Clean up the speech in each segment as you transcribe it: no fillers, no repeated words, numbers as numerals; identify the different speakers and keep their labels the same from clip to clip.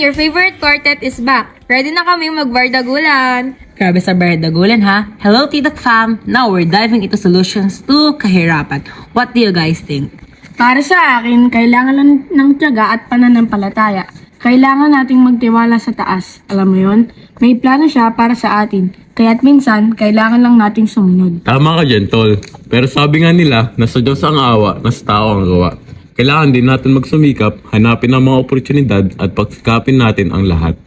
Speaker 1: your favorite quartet is back. Ready na kami magbardagulan.
Speaker 2: Grabe sa bardagulan ha. Hello Titak Fam! Now we're diving into solutions to kahirapan. What do you guys think?
Speaker 3: Para sa akin, kailangan lang ng tiyaga at pananampalataya. Kailangan nating magtiwala sa taas. Alam mo yon? May plano siya para sa atin. Kaya't minsan, kailangan lang nating sumunod.
Speaker 4: Tama ka dyan, tol. Pero sabi nga nila, nasa Diyos ang awa, nasa tao ang gawa. Kailangan din natin magsumikap, hanapin ang mga oportunidad at pagsikapin natin ang lahat.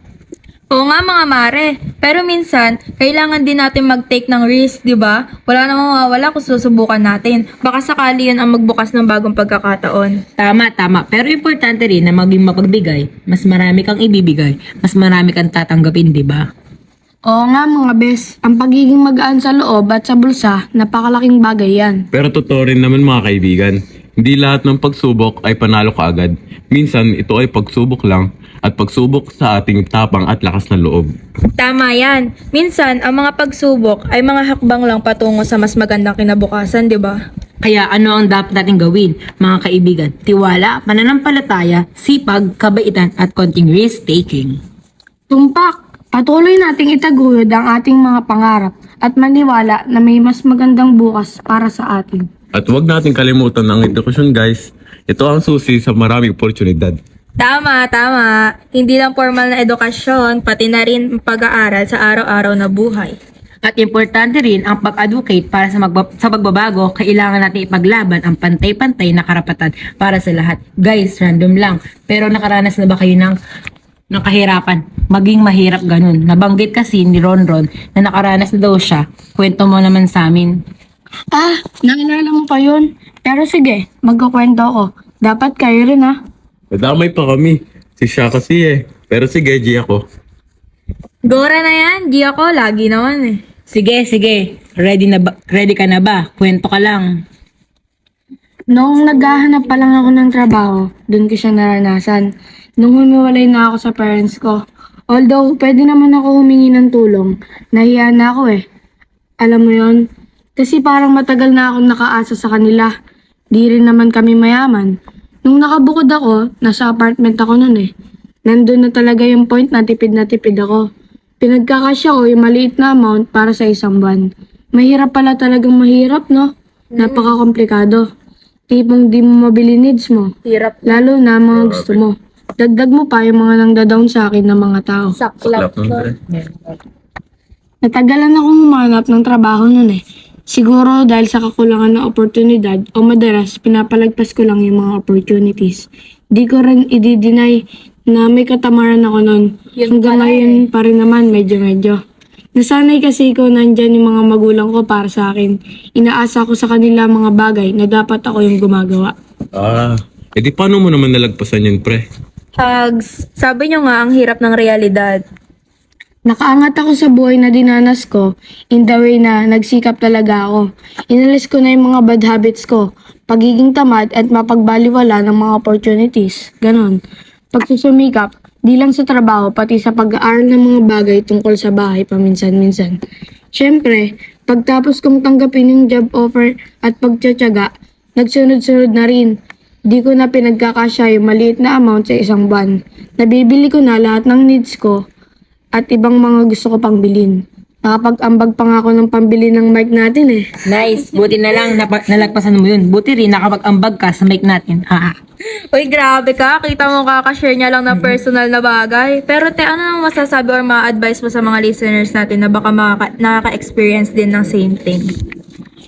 Speaker 1: Oo nga mga mare, pero minsan, kailangan din natin mag-take ng risk, di ba? Wala namang mawawala kung susubukan natin. Baka sakali yun ang magbukas ng bagong pagkakataon.
Speaker 2: Tama. Pero importante rin na maging mapagbigay. Mas marami kang ibibigay. Mas marami kang tatanggapin, di ba?
Speaker 3: Oo nga mga bes, ang pagiging magaan sa loob at sa bulsa, napakalaking bagay yan.
Speaker 4: Pero totoo rin naman mga kaibigan, hindi lahat ng pagsubok ay panalo kaagad. Minsan ito ay pagsubok lang at pagsubok sa ating tapang at lakas ng loob.
Speaker 1: Tama yan. Minsan, ang mga pagsubok ay mga hakbang lang patungo sa mas magandang kinabukasan, di ba?
Speaker 2: Kaya ano ang dapat natin gawin, mga kaibigan? Tiwala, pananampalataya, sipag, kabaitan, at konting risk-taking.
Speaker 3: Tumpak, patuloy nating itaguyod ang ating mga pangarap at maniwala na may mas magandang bukas para sa atin.
Speaker 4: At huwag natin kalimutan ang edukasyon guys. Ito ang susi sa maraming oportunidad.
Speaker 1: Tama. Hindi lang formal na edukasyon, pati na rin pag-aaral sa araw-araw na buhay.
Speaker 2: At importante rin ang pag-advocate para sa pagbabago, kailangan natin ipaglaban ang pantay-pantay na karapatan para sa lahat. Guys, random lang. Pero nakaranas na ba kayo ng kahirapan? Maging mahirap ganun. Nabanggit kasi ni Ronron na nakaranas na daw siya. Kwento mo naman sa amin.
Speaker 3: Naalala mo pa yun? Pero sige, magkukwento ako. Dapat kayo rin ha.
Speaker 4: Madamay pa kami. Si siya kasi Pero sige, G ako.
Speaker 1: Gora na yan, di ako, lagi naman eh.
Speaker 2: Sige. Ready ka na ba? Kwento ka lang.
Speaker 3: Noong naghahanap pa lang ako ng trabaho, dun ko siya naranasan. Nung humiwalay na ako sa parents ko. Although, pwede naman ako humingi ng tulong. Nahiya na ako eh. Alam mo yon? Kasi parang matagal na akong nakaasa sa kanila. Di rin naman kami mayaman. Nung nakabukod ako, nasa apartment ako nun eh. Nandun na talaga yung point na tipid ako. Pinagkakasya ko yung maliit na amount para sa isang buwan. Mahirap pala talagang mahirap, no? Napaka-komplikado. Tipong di mo mabili needs mo.
Speaker 1: Hirap.
Speaker 3: Lalo na mga gusto mo. Dagdag mo pa yung mga nangda-down sa akin ng mga tao.
Speaker 1: Saklap.
Speaker 3: Natagalan akong humanap ng trabaho nun eh. Siguro dahil sa kakulangan ng oportunidad o madalas pinapalagpas ko lang yung mga opportunities. Di ko rin i-deny na may katamaran ako nun. Hanggang ngayon pa rin naman medyo. Nasanay kasi ko nandyan yung mga magulang ko para sa akin. Inaasa ko sa kanila mga bagay na dapat ako yung gumagawa.
Speaker 4: Edi paano mo naman nalagpasan yun, pre?
Speaker 1: Hugs, sabi nyo nga ang hirap ng realidad.
Speaker 3: Nakaangat ako sa buhay na dinanas ko in the way na nagsikap talaga ako. Inalis ko na yung mga bad habits ko, pagiging tamad at mapagbaliwala ng mga opportunities. Ganon. Pagsusumikap, di lang sa trabaho pati sa pag-aaral ng mga bagay tungkol sa bahay paminsan-minsan. Siyempre, pagtapos kong tanggapin yung job offer at pagtsatsaga, nagsunod-sunod na rin. Di ko na pinagkakasya yung maliit na amount sa isang buwan. Nabibili ko na lahat ng needs ko at ibang mga gusto ko pang bilhin. Nakapag-ambag pa nga ako ng pambili ng mic natin eh.
Speaker 2: Nice. Buti na lang nalagpasan mo yun. Buti rin nakapag-ambag ka sa mic natin.
Speaker 1: Uy, grabe ka. Kita mo kakashare niya lang ng personal na bagay. Pero ano nang masasabi or ma-advise mo sa mga listeners natin na baka nakaka-experience din ng same thing?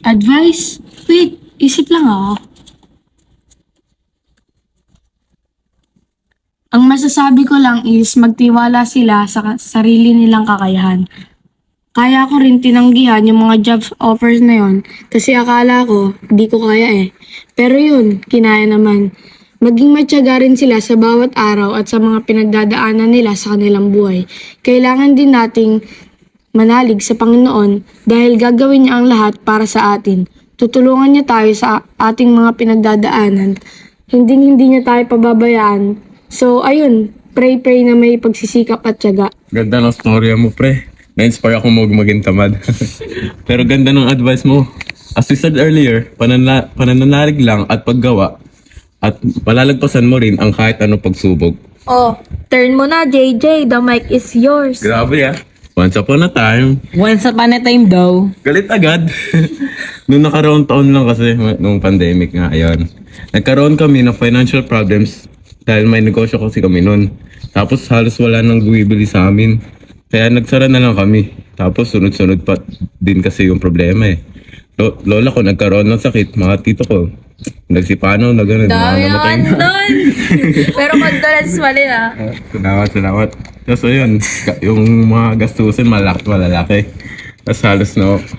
Speaker 3: Advice? Wait, isip lang ako. Ang masasabi ko lang is magtiwala sila sa sarili nilang kakayahan. Kaya ko rin tinanggihan yung mga job offers na yon kasi akala ko di ko kaya eh. Pero yun, kinaya naman. Maging matyaga rin sila sa bawat araw at sa mga pinagdadaanan nila sa kanilang buhay. Kailangan din nating manalig sa Panginoon dahil gagawin niya ang lahat para sa atin. Tutulungan niya tayo sa ating mga pinagdadaanan. Hindi niya tayo pababayaan. So, ayun, pray na may pagsisikap at tiyaga.
Speaker 4: Ganda ng storya mo, pre. Na-inspire ako maging tamad. Pero ganda ng advice mo. As we said earlier, panananalig lang at paggawa at malalagpasan mo rin ang kahit anong pagsubok.
Speaker 1: Oh, turn mo na, JJ. The mic is yours.
Speaker 4: Grabe ah. Once upon a time,
Speaker 2: Once upon a time daw.
Speaker 4: galit agad. Nung nakaraang taon lang kasi, nung pandemic nga, ayun. Nagkaroon kami ng financial problems dahil may negosyo kasi kami nun. Tapos halos wala nang bumibili sa amin. Kaya nagsara na lang kami. Tapos sunod-sunod pa din kasi yung problema eh. Lola ko nagkaroon ng sakit, mga tito ko. Nagsipano na gano'n.
Speaker 1: Dami
Speaker 4: namatay
Speaker 1: naman
Speaker 4: na.
Speaker 1: nun. Pero condolence mali na.
Speaker 4: Salamat. Tapos ayun, yung mga gastusin malalaki. Tapos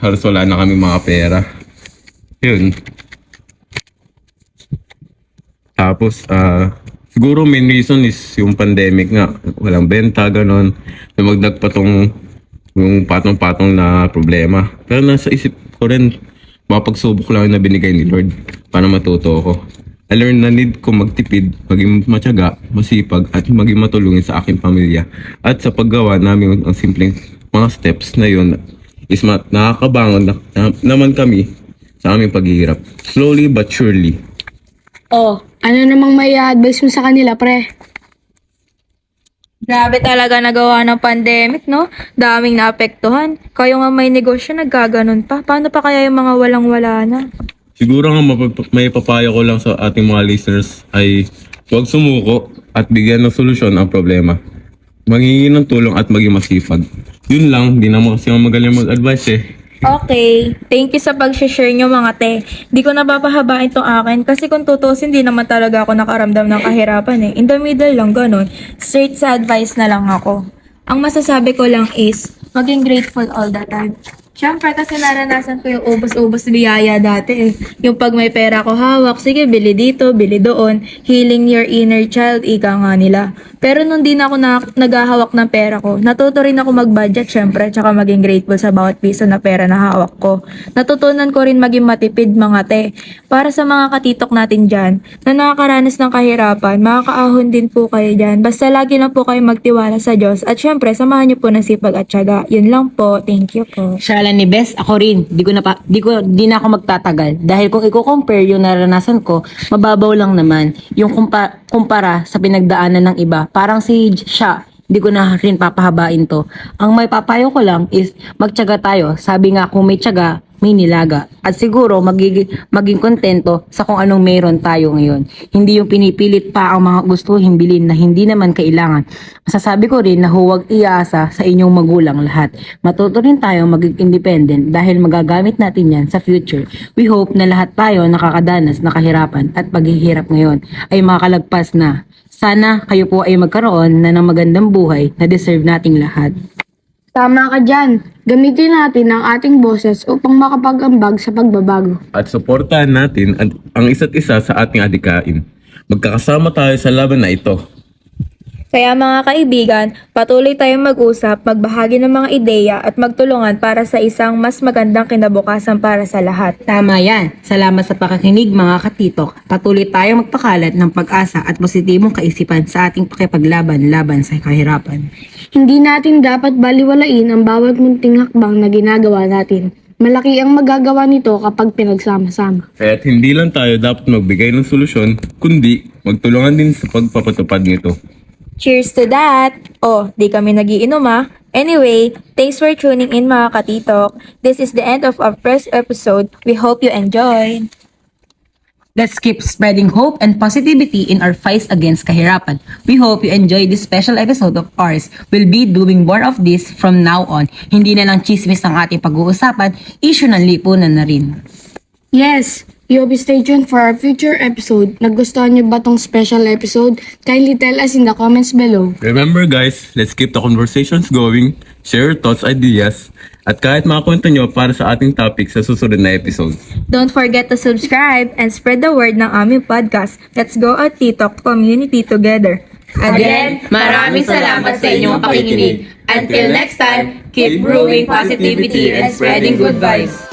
Speaker 4: halos wala na kami mga pera. Yun. Tapos, siguro main reason is yung pandemic nga. Walang benta, ganon. Lumagdag pa yung patong-patong na problema. Pero nasa isip ko rin, mapagsubok lang na binigay ni Lord para matuto ako. I learned na need ko magtipid, maging matyaga, masipag, at maging matulungin sa aking pamilya. At sa paggawa namin ang simpleng mga steps na yun is nakakabangon naman kami sa aming paghihirap. Slowly but surely.
Speaker 3: Oh, ano namang may advice mo sa kanila, pre?
Speaker 1: Grabe talaga nagawa ng pandemic, no? Daming naapektuhan. Kayo nga may negosyo, naggaganon pa. Paano pa kaya yung mga walang-wala na?
Speaker 4: Siguro nga may papayo ko lang sa ating mga listeners ay huwag sumuko at bigyan ng solusyon ang problema. Maghingi ng tulong at maging masipag. Yun lang, di naman kasi ako magaling mag-advise eh.
Speaker 1: Okay. Thank you sa pag-share nyo mga te. Di ko napapahabain tong akin kasi kung tutusin di naman talaga ako nakaramdam ng kahirapan eh. In the middle lang ganun. Straight sa advice na lang ako. Ang masasabi ko lang is, maging grateful all the time. Siyempre kasi naranasan ko yung ubos-ubos biyaya dati eh. Yung pag may pera ko hawak, sige bili dito, bili doon. Healing your inner child, ika nga nila. Pero nung di na ako naghahawak ng pera ko, natuto rin ako mag-budget syempre, tsaka maging grateful sa bawat piso na pera na hawak ko. Natutunan ko rin maging matipid mga te. Para sa mga katitok natin dyan, na nakakaranas ng kahirapan, makakaahon din po kayo dyan. Basta lagi lang po kayo magtiwala sa Diyos. At syempre, samahan niyo po ng sipag at tiyaga. Yun lang po. Thank you po.
Speaker 2: Siya ni Bes, ako rin. Di na ako magtatagal. Dahil kung i-compare yung naranasan ko, mababaw lang naman. Yung kumpara sa pinagdaanan ng iba. Parang si siya, di ko na rin papahabain to. Ang may papayo ko lang is magtiyaga tayo. Sabi nga kung may tiyaga, may nilaga. At siguro maging kontento sa kung anong meron tayo ngayon. Hindi yung pinipilit pa ang mga gustuhin bilhin na hindi naman kailangan. Masasabi ko rin na huwag iasa sa inyong magulang lahat. Matuto rin tayo maging independent dahil magagamit natin yan sa future. We hope na lahat tayo nakakadanas na kahirapan at paghihirap ngayon ay makakalagpas na. Sana kayo po ay magkaroon na ng magandang buhay na deserve nating lahat.
Speaker 3: Tama ka dyan. Gamitin natin ang ating boses upang makapag-ambag sa pagbabago.
Speaker 4: At suportahan natin ang isa't isa sa ating adikain. Magkakasama tayo sa laban na ito.
Speaker 1: Kaya mga kaibigan, patuloy tayong mag-usap, magbahagi ng mga ideya at magtulungan para sa isang mas magandang kinabukasan para sa lahat.
Speaker 2: Tama yan. Salamat sa pakikinig mga katitok. Patuloy tayong magpakalat ng pag-asa at positibong kaisipan sa ating pakipaglaban-laban sa kahirapan.
Speaker 3: Hindi natin dapat baliwalain ang bawat munting hakbang na ginagawa natin. Malaki ang magagawa nito kapag pinagsama-sama.
Speaker 4: Kaya't hindi lang tayo dapat magbigay ng solusyon, kundi magtulungan din sa pagpapatupad nito.
Speaker 1: Cheers to that! Oh, di kami nagiinom ah. Anyway, thanks for tuning in mga katitok. This is the end of our first episode. We hope you enjoy.
Speaker 2: Let's keep spreading hope and positivity in our fight against kahirapan. We hope you enjoy this special episode of ours. We'll be doing more of this from now on. Hindi na lang chismis ang ating pag-uusapan, issue ng lipunan na rin.
Speaker 3: Yes, you hope stay tuned for our future episode. Nagustuhan niyo ba tong special episode? Kindly tell us in the comments below.
Speaker 4: Remember guys, let's keep the conversations going, share your thoughts, ideas, at kahit mga kwento nyo para sa ating topic sa susunod na episode.
Speaker 1: Don't forget to subscribe and spread the word ng aming podcast. Let's go at TikTok community together.
Speaker 2: Again, maraming salamat sa inyong pakikinig. Until next time, keep brewing positivity and spreading good vibes.